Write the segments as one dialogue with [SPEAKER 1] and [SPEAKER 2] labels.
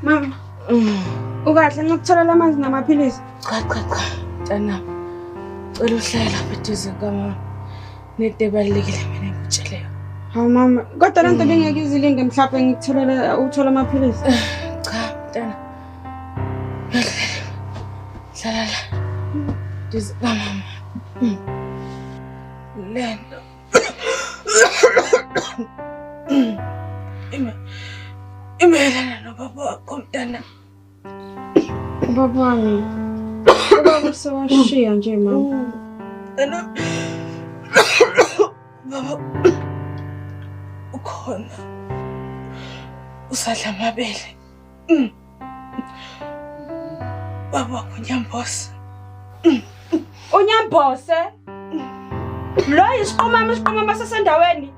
[SPEAKER 1] Mama. Ukahle ngikutholela amanzi namaphilisi.
[SPEAKER 2] Cha. Tana. Uhlala lapha eduze kwami. Nento ebalekile mina ngikutsheleyo.
[SPEAKER 1] Hawu mama, kodwa lento bengeke izilinde mhlawumbe ngikutholela uthola amaphilisi.
[SPEAKER 2] Cha, Tana. Hlala la. Eduze kwami. Lento. Imelana nobaba wakho mntana.
[SPEAKER 1] Baba wami. Ubaba sewashiya nje mama.
[SPEAKER 2] Baba ukhona. Usadla amabele. Baba kunyambosa.
[SPEAKER 1] Unyambose? Lo isiqhuma sasendaweni.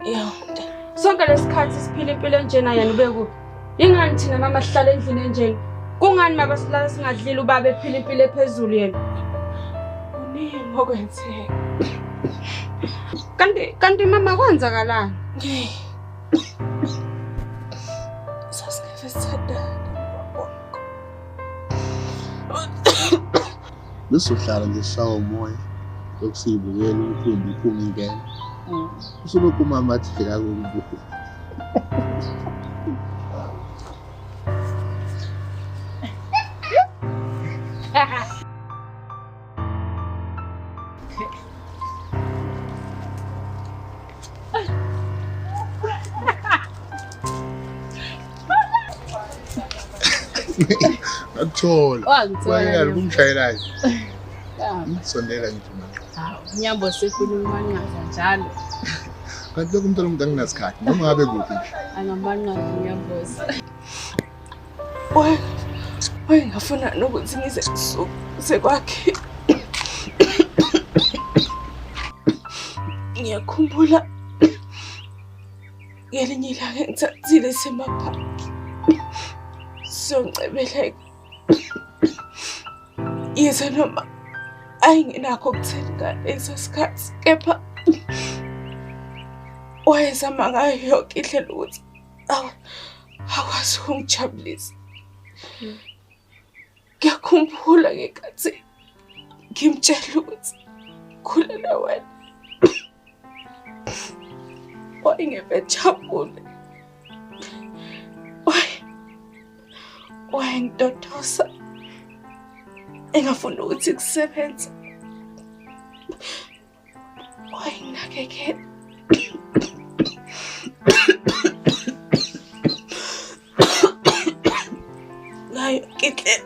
[SPEAKER 2] Yonke.
[SPEAKER 1] Sonke lesikhathi siphila impilo enjena yena ubekuphi? Ingani thina mama sihlala endlini enjeni? Kungani mama silala singadlili ubaba ephila impilo ephezulu yena?
[SPEAKER 2] Uningi okwenzeka.
[SPEAKER 1] Kanti mama kwenzakalani?
[SPEAKER 2] Sasingeve sithandana nobaba wakho.
[SPEAKER 3] Besohlala nje shawa umoya yokusibukela umkhumbi iphuma ingene. Usulokhu umama athi fika kubuku. Athola. Wayela kumshayelayo. Sondela ngithi mama.
[SPEAKER 2] Nyambo sekhuluma ncaza njalo.
[SPEAKER 3] Kanti lokho umntwana umuntu anginasikhathi noma ngabe kuphi nje.
[SPEAKER 2] Angamanqazi nyamboza. Ngafuna nokuthi ngize sekwakhe. Ngiyakhumbula ngelinye ilanga ngithathile semaphaki. Songcebeleka. Yize noma ayingenakho ukuthela lesikhathi kepha wayezama ngayo yonke indlela ukuthi akwazi ukungijabulisa. Ngiyakhumbula ngenkathi ngimtshela ukuthi khulela wena wayengejabule. Wayengidodosa engafuna ukuthi kusebenze. Wayenginakekela. Ngayo indlela.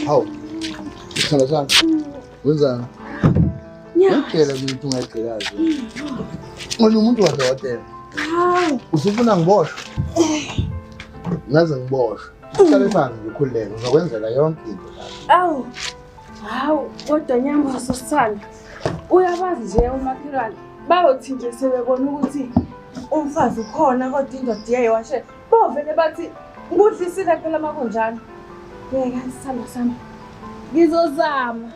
[SPEAKER 3] Hawu. Sithanda sana. Wenzani? Ngiyakela ukuthi ungagcikazi. Ngone umuntu wadokotela.
[SPEAKER 1] Hawu.
[SPEAKER 3] Usufuna ngiboshwe? Ngaze ngiboshwe. Uhlale phansi ngikhululeke uzokwenzela yonke into lapha.
[SPEAKER 1] Hawu, kodwa Nyamboza sithanda. Uyabazi nje umakhelwane. Bayothi nje sebebona ukuthi umfazi ukhona kodwa indoda iyayewashe. Bovele bathi ngudlisile phela makunjani. Yeka sithanda sami. Ngizozama.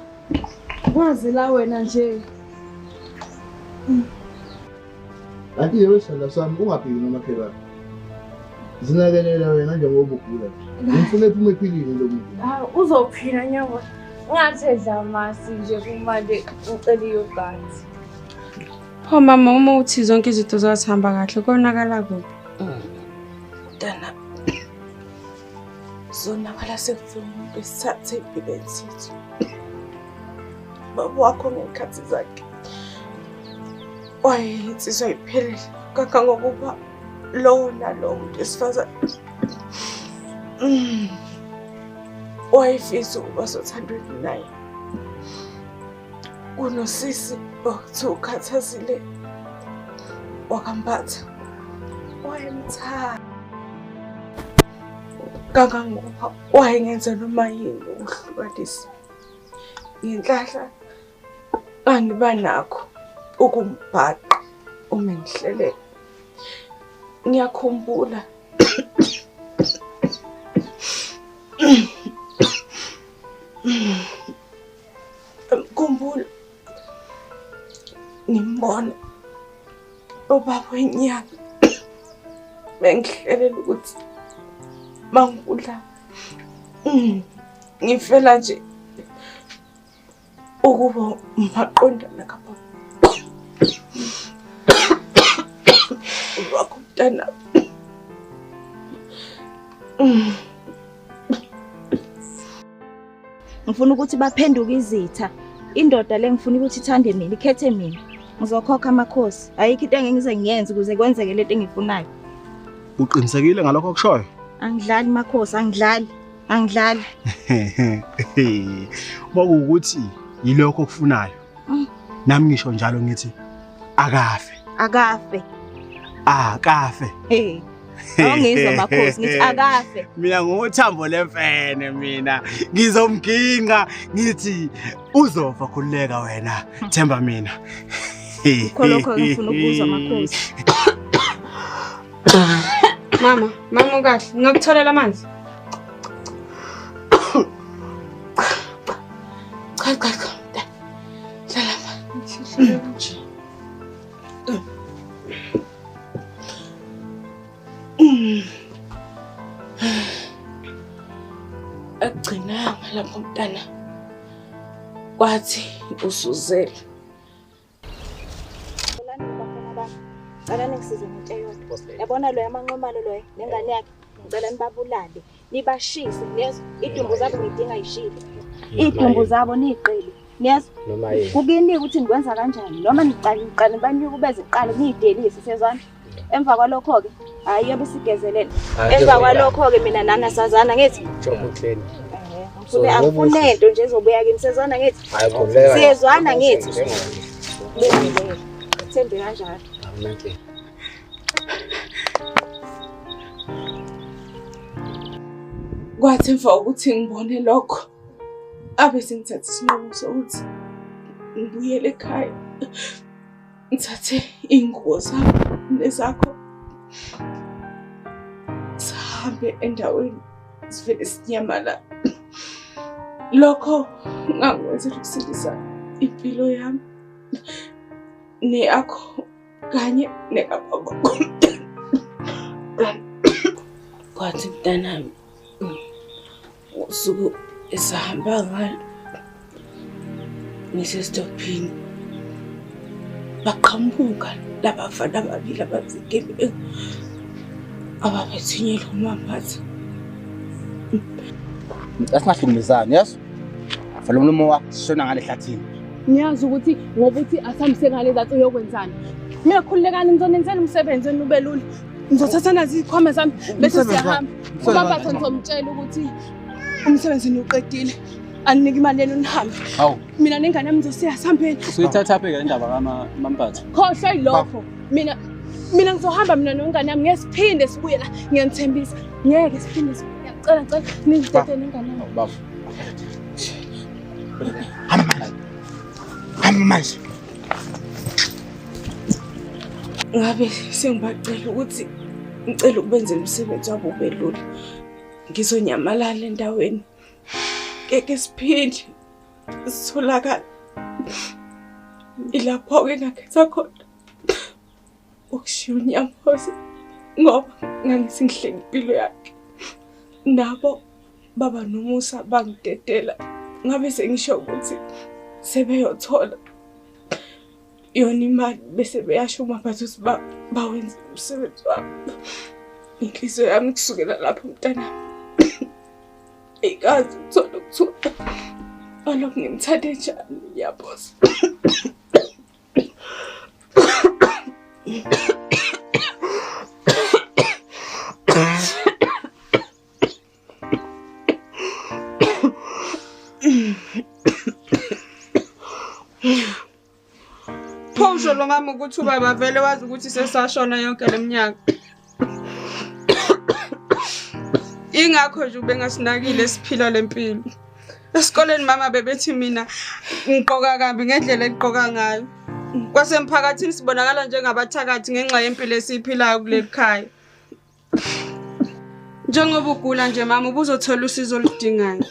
[SPEAKER 1] Kwazi la wena nje.
[SPEAKER 3] Kanti yewe sithanda sami ungabheki nomakhelwane. Zinakelela wena njengoba ugula. Ngifuna ephume ephilile lo muntu.
[SPEAKER 1] Uzophila Nyamboza. Ngathedla amasi nje kumanje ucela iyogathi. Mama uma uthi zonke izinto zathamba kahle konakala kuphi?
[SPEAKER 2] Dana. Zonakala sekufuna besathe impilo zethu. Baba wakho ngekhathi zakhe. Insizwa iphelele kangangokuba lo muntu esifazane. Wayefisa ukuba sothandweni naye. Unosisi okuthi ukhathazile wakambatha. Wayemthanda. kangangoba wayengenza noma yini ukuhlukanisa. Ngenhlahla angiba nakho ukumbhaqa uma ngihlelele. Ngiyakhumbula ngimbona ubaba wenyanga bengihlelela ukuthi mangikudla ngifela nje ukuba maqondana kapha wakho mntana.
[SPEAKER 4] Ngifuna ukuthi baphenduke izitha. Indoda le ngifuna ukuthi ithande mina, ikhethe mina. Ngizokhokha amakhosi. Ayikho into engize ngiyenze ukuze kwenzeke lento engifunayo.
[SPEAKER 5] Uqinisekile ngalokho okushoyo?
[SPEAKER 4] Angidlali makhosi, angidlali.
[SPEAKER 5] Bokuthi yilokho okufunayo. Nami ngisho njalo ngithi akafe. Akafe.
[SPEAKER 4] Awungizwa makhosi ngithi akafe.
[SPEAKER 5] Mina ngothambo lemfene mina. Ngizomginqa ngithi uzofa khuleka wena. Themba mina.
[SPEAKER 4] Khonokho ngifuna ukuzwa makhosi.
[SPEAKER 1] Mama kahle, ngokutholela amanzi.
[SPEAKER 2] Cha. Hlala nje. Agcinanga lapho mntana. Kwathi usuzele.
[SPEAKER 4] Ngicela ningisize ngento eyodwa. Yabona lo yamanqomalo lo nengane yakhe. Ngicela nibabulale, nibashise, niyezwa? Idumbu zabo ngidinga yishile. Idumbu zabo niqele. Niyezwa?
[SPEAKER 6] Noma yini.
[SPEAKER 4] Kukinika ukuthi ngikwenza kanjani? Noma niqale banyuka ubeze iqale niyidelise sezwana. Emva kwalokho ke hayi besigezelela. Emva kwalokho ke mina nana sazana ngithi
[SPEAKER 6] Jobo clean.
[SPEAKER 4] Ngifune akufune into nje ezobuya kimi sezwana ngithi.
[SPEAKER 6] Hayi khuleka.
[SPEAKER 4] Siyezwana ngithi. Bengile. Thembe kanjalo.
[SPEAKER 6] Awunake.
[SPEAKER 2] Kwathi emva ukuthi ngibone lokho abe sengithatha isinqumo sokuthi ngibuyele ekhaya. Ngithathe ingubo zami nezakho sahambe endaweni sivele sinyamala. Lokho ngakwenzela ukusindisa impilo yami neyakho kanye nekababa. Kwathi mntanami usuku esahamba ngalo ngisesitophini baqhamuka labafana ababili abazigebengu ababethunyelwe umambathi.
[SPEAKER 6] Asingahlukumezani yazi? Vala umlomo wakho sishona ngale hlathini.
[SPEAKER 1] Niyazi ukuthi ngoba uthi asambise ngale zathi uyokwenzana. Mina khululekani ngizonenzela umsebenzi wenu ube lula. Ngizothatha nazi ikhwama zami bese siyahamba. Ubaba ngizomtshela ukuthi umsebenzi niuqedile. Aninike imali yenu nihambe.
[SPEAKER 6] Hawu.
[SPEAKER 1] Mina nengane yami ngizosiya sihambeni.
[SPEAKER 6] Usuyithatha phe ke indaba kaMampatho.
[SPEAKER 1] Khohlwa ilokho. Mina ngizohamba mina nengane yami ngesiphinde sibuye la ngiyanithembisa. Ngeke siphinde sibuye. Ngicela ningidede nengane yami.
[SPEAKER 6] Baba.
[SPEAKER 5] Hamba manje.
[SPEAKER 2] Ngabe sengibacela ukuthi ngicela ukubenzela umsebenzi wabo ube lula. Ngizonyamalala endaweni. Ngeke siphinde sitholakala. Ilapho ke ngakhetha khona ukushiya uNyamhoza ngoba ngangisingihleki impilo yakhe. Nabo baba nomusa bangidedela. Ngabe sengisho ukuthi sebeyothola yona imali bese beyasho uMampatho ukuthi bawenze umsebenzi wabo. Inhliziyo yami kusukela lapho mntana. Ikazi uthola ukuthuka. Alokhu ngimthathe njani yaboza.
[SPEAKER 1] Phosho lo ngami ukuthi ubaba vele wazi ukuthi sesashona yonke leminyaka. Ingakho nje ubengasinakile siphila lempilo. Esikoleni mama bebethi mina ngigqoka kabi ngendlela engigqoka ngayo. Kwasemphakathini sibonakala njengabathakathi ngenxa yempilo esiphilayo kuleli khaya. Njengoba ugula nje mama ubuzothola usizo oludingayo.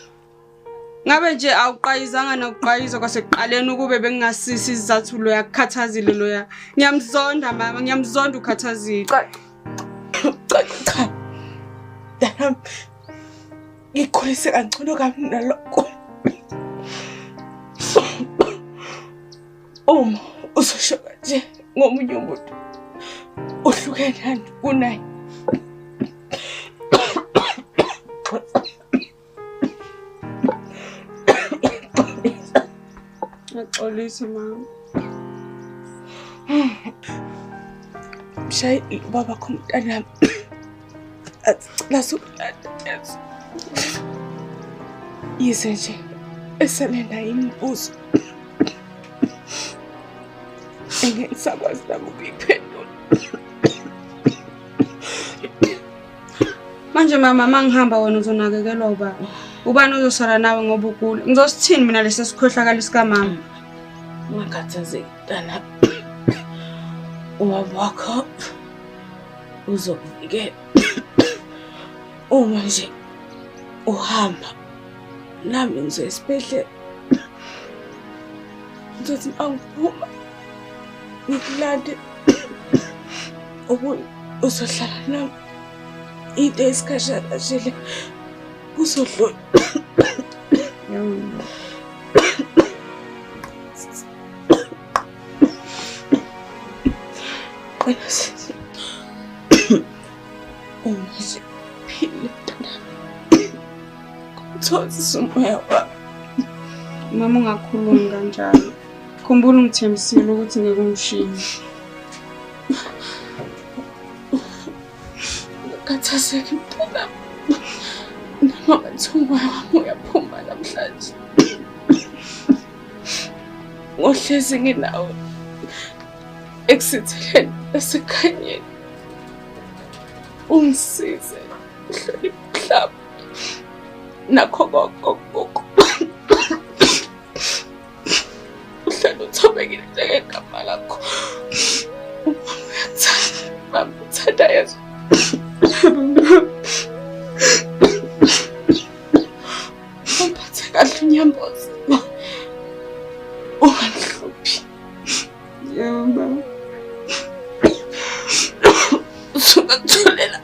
[SPEAKER 1] Ngabe nje awuqayizanga nokuqayiza kwasekuqaleni ukube bengingasisi izathu lo yakukhathazile loya. Ngiyamzonda mama, ngiyamzonda ukhathazile. Cha. Dana ngikhulise kancane kabi nalokho. Uma uzoshoka nje ngomunye umuntu uhlukene kunaye. Axolisi mama. Mshayi baba khomntana. Acela sukulanda. Yize nje eselena imibuzo. Engeke sakwazi nami ukuyiphendula. Manje mama mangihamba wena uzonakekelwa ubaba. Ubani uzosala nawe ngoba ugula? Ngizosithini mina lesi sikhohlakala sika mama?
[SPEAKER 2] Ungakhathazeki mntana. Ubaba wakho uzokuvikela. Uma nje uhamba nami ngizoya esibhedlela. Ngizothi angiphuma ngikulande uzohlala nami into esikhashana nje kuzodlula. Mama ungakhulumi kanjalo. Khumbula ungithembisile ukuthi ngeke ungishiye. Ngikhathazeke mntana. Noma nthuma uyaphuma namhlanje. Ngohlezi nginawe. Eksitheleni esekhanyeni. Ungisize uhloniphe umhlaba. Nakho kokoko. Uhlala uthobekile njengegama lakho. Uyathanda, uthanda Yesu. Umphathe kahle unyambozi. Ungahluphi. Yebo. Usungakutholela.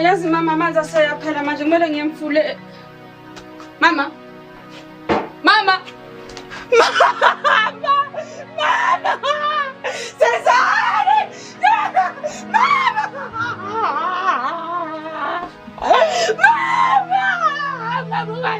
[SPEAKER 2] Yazi mama manje aseyaphela manje kumele ngiyemfule. Mama. Mama. Mama. Cesare! Mama. Mama. Mama.